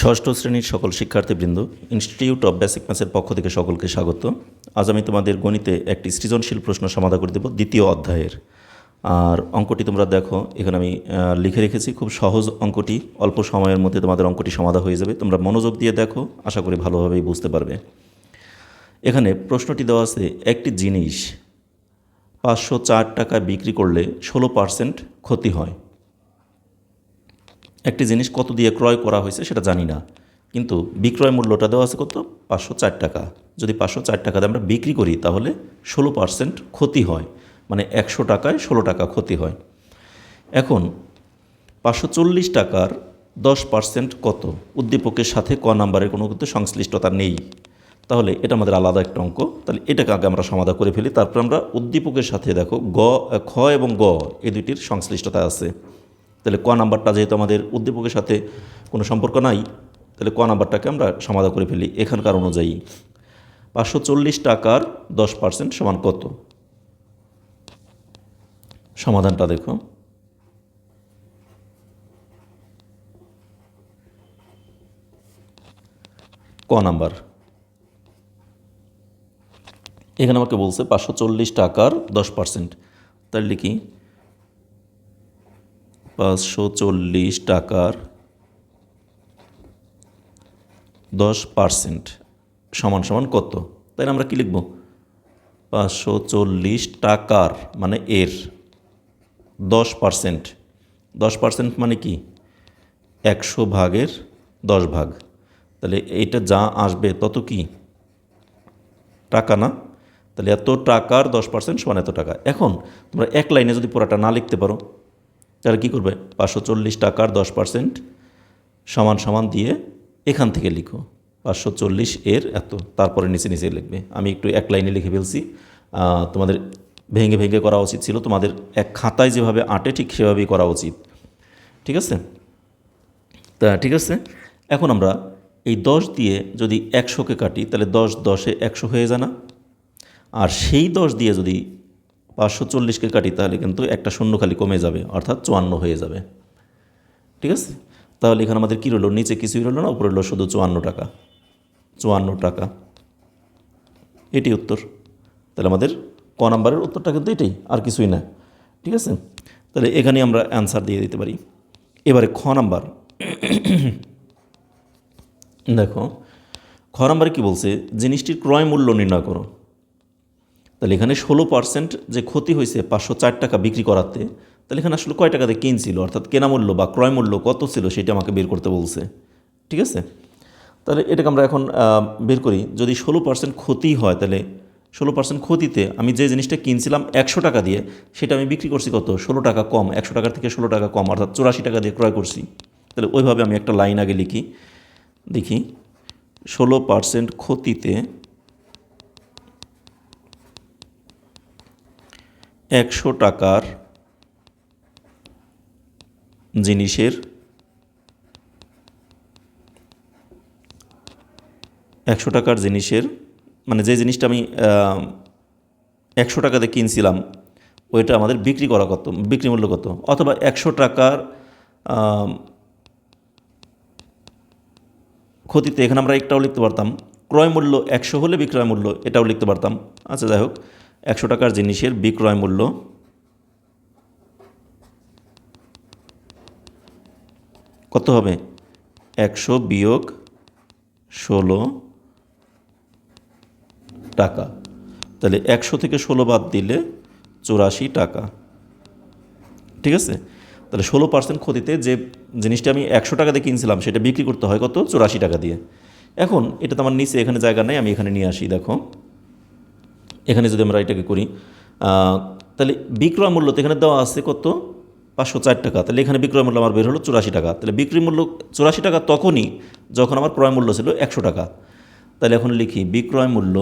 ষষ্ঠ শ্রেণীর সকল শিক্ষার্থীবৃন্দ, ইনস্টিটিউট অফ বেসিক ম্যাথসের পক্ষ থেকে সকলকে স্বাগত। আজ আমি তোমাদের গণিতে একটি সৃজনশীল প্রশ্ন সমাধান করে দেব দ্বিতীয় অধ্যায়ের। আর অঙ্কটি তোমরা দেখো, এখানে আমি লিখে রেখেছি। খুব সহজ অঙ্কটি, অল্প সময়ের মধ্যে তোমাদের অঙ্কটি সমাধান হয়ে যাবে। তোমরা মনোযোগ দিয়ে দেখো, আশা করি ভালোভাবেই বুঝতে পারবে। এখানে প্রশ্নটি দেওয়া আছে, একটি জিনিস 504 টাকায় বিক্রি করলে 16% ক্ষতি হয়। একটি জিনিস কত দিয়ে ক্রয় করা হয়েছে সেটা জানি না, কিন্তু বিক্রয় মূল্যটা দেওয়া আছে কত, 504 টাকা। যদি 504 টাকাতে আমরা বিক্রি করি তাহলে 16% ক্ষতি হয়, মানে 100 টাকায় 16 টাকা ক্ষতি হয়। এখন 540 টাকার 10% কত? উদ্দীপকের সাথে ক নাম্বারের কোনো কিন্তু সংশ্লিষ্টতা নেই, তাহলে এটা আমাদের আলাদা একটা অঙ্ক। তাহলে এটাকে আগে আমরা সমাধান করে ফেলি, তারপর আমরা উদ্দীপকের সাথে দেখো খ এবং গ এই দুইটির সংশ্লিষ্টতা আছে। তাহলে ক নাম্বারটা যেহেতু আমাদের উদ্দীপকের সাথে কোনো সম্পর্ক নাই, তাহলে ক নাম্বারটাকে আমরা সমাধান করে ফেলি এখানকার অনুযায়ী। 540 টাকার 10% সমান কত? সমাধানটা দেখো। ক নাম্বার, এখানে আমাকে বলছে 540 টাকার 10%। তাহলে লিখি 540 টাকার 10% সমান সমান কত? তাই আমরা কি লিখব? 540 টাকার মানে এর 10%। 10% মানে কি? 100 ভাগের 10 ভাগ। তাহলে এইটা যা আসবে তত কি টাকা না? তাহলে এত টাকার 10% সমান এত টাকা। এখন তোমরা এক লাইনে যদি পুরাটা না লিখতে পারো, তাহলে কী করবে? 540 টাকার 10% সমান সমান দিয়ে এখান থেকে লিখো 540 এর এত, তারপরে নিচে নিচে লিখবে। আমি একটু এক লাইনে লিখে ফেলছি, তোমাদের ভেঙে ভেঙে করা উচিত ছিল। তোমাদের এক খাতায় যেভাবে আঁটে ঠিক সেভাবেই করা উচিত, ঠিক আছে? তা ঠিক আছে, এখন আমরা এই 10 দিয়ে যদি 100কে কাটি, তাহলে 10 10-এ 100 হয়ে যায় না? আর সেই 10 দিয়ে যদি 540কে কাটি, তাহলে কিন্তু একটা শূন্য খালি কমে যাবে, অর্থাৎ 54 হয়ে যাবে, ঠিক আছে? তাহলে এখানে আমাদের কী রইল? নিচে কিছুই রইল না, উপরে রইল শুধু 54 টাকা। 54 টাকা, এটি উত্তর। তাহলে আমাদের ক নাম্বারের উত্তরটা কিন্তু এটাই, আর কিছুই না, ঠিক আছে? তাহলে এখানে আমরা অ্যান্সার দিয়ে দিতে পারি। এবারে খ নাম্বার দেখো, খ নাম্বারে কী বলছে? জিনিসটির ক্রয় মূল্য নির্ণয় করো। তাহলে এখানে 16% যে ক্ষতি হয়েছে 504 টাকা বিক্রি করাতে, তাহলে এখানে আসলে কয় টাকাতে কিনছিল, অর্থাৎ কেনা মূল্য বা ক্রয় মূল্য কত ছিল সেটা আমাকে বের করতে বলছে, ঠিক আছে? তাহলে এটাকে আমরা এখন বের করি। যদি 16% ক্ষতি হয়, তাহলে 16% ক্ষতিতে আমি যে জিনিসটা কিনছিলাম 100 টাকা দিয়ে, সেটা আমি বিক্রি করছি কত? 16 টাকা কম। 100 টাকার থেকে 16 টাকা কম, অর্থাৎ 84 টাকা দিয়ে ক্রয় করছি। তাহলে ওইভাবে আমি একটা লাইন আগে লিখি, দেখি 16% ক্ষতিতে 100 টাকার জিনিসের 100 টাকার জিনিসের মানে যে জিনিসটা আমি 100 টাকাতে কিনছিলাম, ওইটা আমাদের বিক্রি করা কত, বিক্রি মূল্য কত? অথবা 100 টাকার ক্ষতিতে এখানে আমরা একটাও লিখতে পারতাম, ক্রয় মূল্য 100 হলে বিক্রয় মূল্য এটাও লিখতে পারতাম। আচ্ছা, যাই হোক, 100 টাকার জিনিসের বিক্রয় মূল্য কত হবে? 100 বিয়োগ 16 টাকা। তাহলে 100 থেকে 16 বাদ দিলে 84 টাকা, ঠিক আছে? তাহলে 16% ক্ষতিতে যে জিনিসটা আমি 100 টাকা দিয়ে কিনছিলাম, সেটা বিক্রি করতে হয় কত? 84 টাকা দিয়ে। এখন এটা তো আমার নিচে, এখানে জায়গা নেই, আমি এখানে নিয়ে আসি। দেখো, এখানে যদি আমরা এটাকে করি, তাহলে বিক্রয় মূল্য তো এখানে দেওয়া আছে কত? 504 টাকা। তাহলে এখানে বিক্রয় মূল্য আমার বের হলো 84 টাকা। তাহলে বিক্রি মূল্য 84 টাকা তখনই যখন আমার ক্রয় মূল্য ছিল 100 টাকা। তাহলে এখন লিখি বিক্রয় মূল্য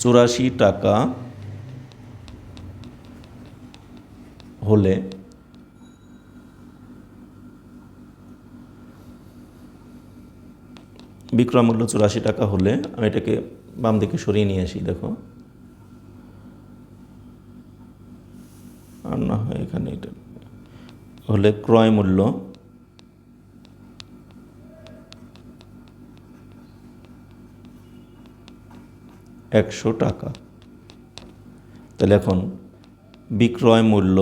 চুরাশি টাকা হলে বিক্রয় মূল্য 84 টাকা হলে, আমি এটাকে বাম দিকে সরিয়ে নিয়ে আসি। দেখো, আর না হলে ক্রয় মূল্য 100 টাকা। তাহলে এখন বিক্রয় মূল্য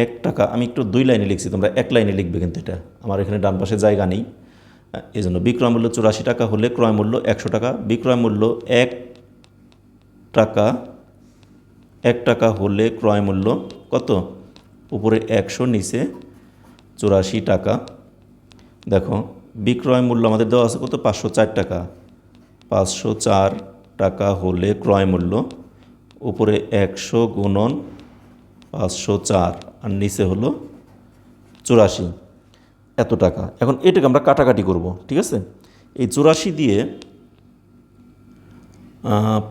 1 টাকা, আমি একটু 2 লাইনে লিখছি, তোমরা 1 লাইনে লিখবে, কিন্তু এটা আমার এখানে ডান পাশে জায়গা নেই, এই জন্য বিক্রয় মূল্য 84 টাকা হলে ক্রয় মূল্য 100 টাকা। বিক্রয় মূল্য 1 টাকা, 1 টাকা হলে ক্রয় মূল্য কত? উপরে 100, নিচে 84 টাকা। দেখো বিক্রয় মূল্য আমাদের দেওয়া আছে কত? 504 টাকা। 504 টাকা হলে ক্রয় মূল্য, উপরে 100 গুণন 504 আর নিচে হলো 84, এত টাকা। এখন এটাকে আমরা কাটাকাটি করব, ঠিক আছে? এই 84 দিয়ে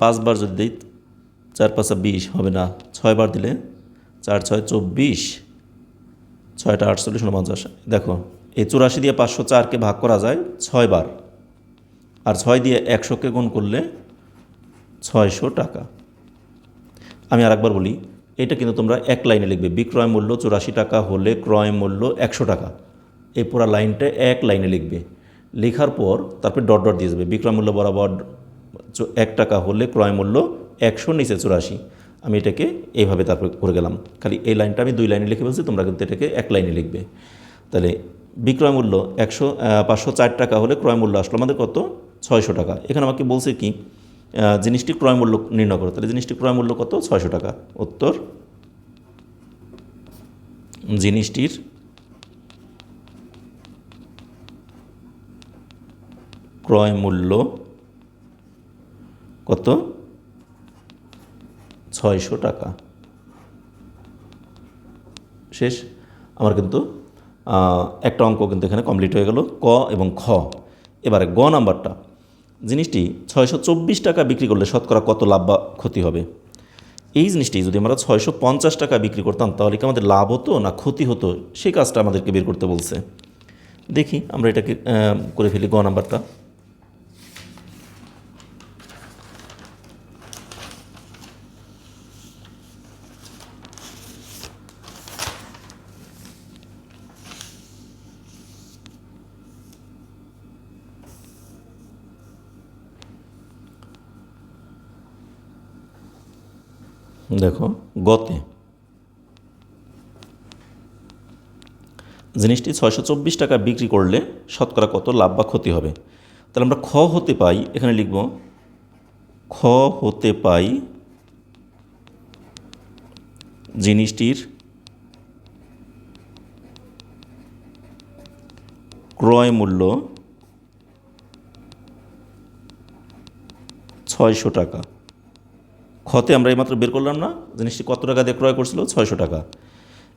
5 বার যদি দিই, 4 5 20 হবে না, 6 বার দিলে 4 6 24, 6টা 48 49। দেখো এই 84 দিয়ে 504কে ভাগ করা যায় 6 বার, আর 6 দিয়ে 100কে গুণ করলে 600 টাকা। আমি আরেকবার বলি, এটা কিন্তু তোমরা 1 লাইনে লিখবে। বিক্রয় মূল্য 84 টাকা হলে ক্রয় মূল্য 100 টাকা, এই পুরো লাইনটা 1 লাইনে লিখবে। লেখার পর তারপর ডট ডট দিয়ে যাবে। বিক্রয় মূল্য বরাবর 1 টাকা হলে ক্রয় মূল্য 100, নিচে 84। আমি এটাকে এইভাবে তারপর করে গেলাম। খালি এই লাইনটা আমি 2 লাইনে লিখে বলছি, তোমরা কিন্তু এটাকে 1 লাইনে লিখবে। তাহলে বিক্রয় মূল্য 504 টাকা হলে ক্রয় মূল্য আসলো আমাদের কত? 600 টাকা। এখানে আমাকে বলছে কি, জিনিসটির ক্রয় মূল্য নির্ণয় করো। তাহলে জিনিসটির ক্রয় মূল্য কত? 600 টাকা। উত্তর, জিনিসটির ক্রয় মূল্য কত? 600 টাকা। শেষ। আমার কিন্তু একটা অঙ্ক কিন্তু এখানে কমপ্লিট হয়ে গেল, ক এবং খ। এবারে গ নাম্বারটা, জিনিসটি 624 টাকা বিক্রি করলে শতকরা কত লাভ বা ক্ষতি হবে? এই জিনিসটি যদি আমরা 650 টাকা বিক্রি করতাম, তাহলে কি আমাদের লাভ হতো না ক্ষতি হতো? সেই কাজটা আমাদেরকে বের করতে বলছে। দেখি আমরা এটাকে করে ফেলি। গ নাম্বারটা, দেখো গতে জিনিসটি 624 টাকা বিক্রি করলে শতকরা কত লাভ বা ক্ষতি হবে? তাহলে আমরা খ হতে পাই, এখানে লিখব খ হতে পাই জিনিসটির ক্রয় মূল্য 600 টাকা। খতে আমরা এইমাত্র বের করলাম না জিনিসটি কত টাকা দিয়ে ক্রয় করছিল? 600 টাকা।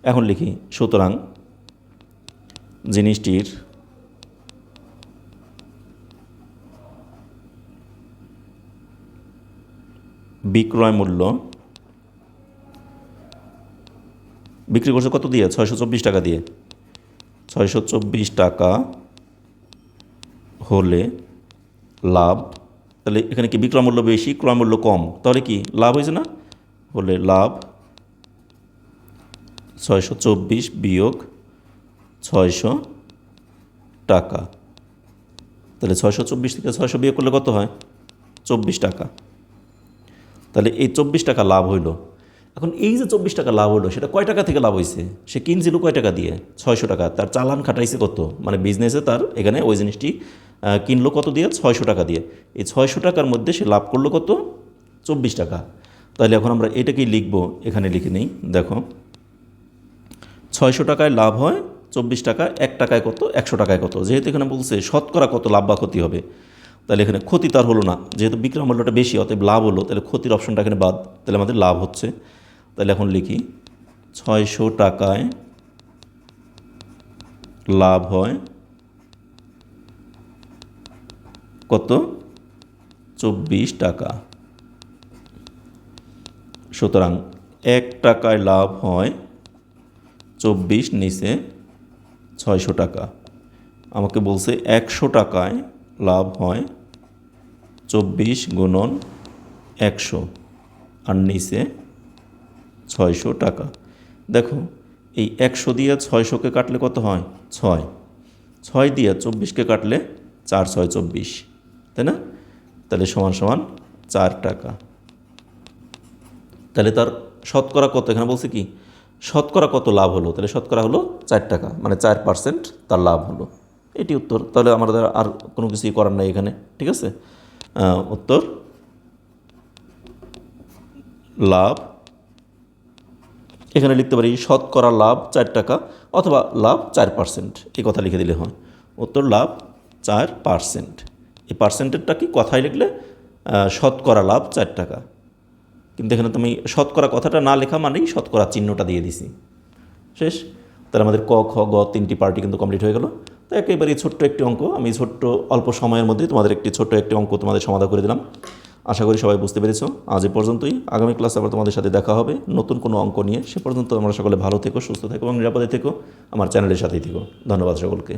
এখন লিখি, সুতরাং জিনিসটির বিক্রয় মূল্য, বিক্রি করছে কত দিয়ে? 624 টাকা দিয়ে। 624 টাকা হলে লাভ, তাহলে এখানে কি বিক্রয় মূল্য বেশি, ক্রয় মূল্য কম, তাহলে কি লাভ হয়েছে না? হলে লাভ 624 বিয়োগ 600 টাকা। তাহলে 624 থেকে 600 বিয়োগ করলে কত হয়? 24 টাকা। তাহলে এই 24 টাকা লাভ হইল। এখন এই যে 24 টাকা লাভ হলো, সেটা কয় টাকা থেকে লাভ হয়েছে? সে কিনছিল কয় টাকা দিয়ে? 600 টাকা। তার চালান খাটাইছে কত? মানে বিজনেসে তার এখানে ওই জিনিসটি কিনলো কত দিয়ে? 600 টাকা দিয়ে। এই 600 টাকার মধ্যে সে লাভ করলো কত? 24 টাকা। তাহলে এখন আমরা এটাকেই লিখবো, এখানে লিখে নিই। দেখো 600 টাকায় লাভ হয় 24 টাকা, 1 টাকায় কত? 100 টাকায় কত? যেহেতু এখানে বলছে শতকরা কত লাভ বা ক্ষতি হবে, তাহলে এখানে ক্ষতি তার হলো না, যেহেতু বিক্রয় মূল্যটা বেশি, অতএব লাভ হলো। তাহলে ক্ষতির অপশনটা এখানে বাদ, তাহলে আমাদের লাভ হচ্ছে। তাহলে এখন লিখি 600 টাকায় লাভ হয় কত? 24 টাকা। সুতরাং 1 টাকায় লাভ হয় 24, নিচে 600 টাকা। আমাকে বলছে 100 টাকায় লাভ হয় 24 গুণন 100 আর নিচে 600 টাকা। দেখো এই 100 দিয়ে 600কে কাটলে কত হয়? 6। 6 দিয়ে 24কে কাটলে 4 6 24, তাই না? তাহলে সমান সমান 4 টাকা। তাহলে তার শতকরা কত? এখানে বলছে কি শতকরা কত লাভ হলো? তাহলে শতকরা হলো 4 টাকা, মানে 4% তার লাভ হলো। এটি উত্তর। তাহলে আমাদের আর কোনো কিছুই করার নাই এখানে, ঠিক আছে? উত্তর লাভ, এখানে লিখতে পারি শতকরা লাভ 4 টাকা অথবা লাভ 4%, এই কথা লিখে দিলে হয়। উত্তর লাভ 4%। এই পার্সেন্টেজটা কি কথায় লিখলে শতকরা লাভ 4 টাকা, কিন্তু এখানে তুমি শতকরা কথাটা না লেখা মানেই শতকরা চিহ্নটা দিয়ে দিছি। শেষ। তাহলে আমাদের ক খ গ 3টি পার্টি কিন্তু কমপ্লিট হয়ে গেল। তো একেবারেই ছোট্ট একটি অঙ্ক, আমি ছোট্ট অল্প সময়ের মধ্যেই তোমাদের ছোট্ট একটি অঙ্ক তোমাদের সমাধান করে দিলাম। আশা করি সবাই বুঝতে পেরেছো। আজ এ পর্যন্তই। আগামী ক্লাসে আবার তোমাদের সাথে দেখা হবে নতুন কোনো অঙ্ক নিয়ে। সে পর্যন্ত তোমরা সকলে ভালো থেকো, সুস্থ থেকো এবং নিরাপদে থেকো। আমার চ্যানেলের সাথেই থেকো। ধন্যবাদ সকলকে।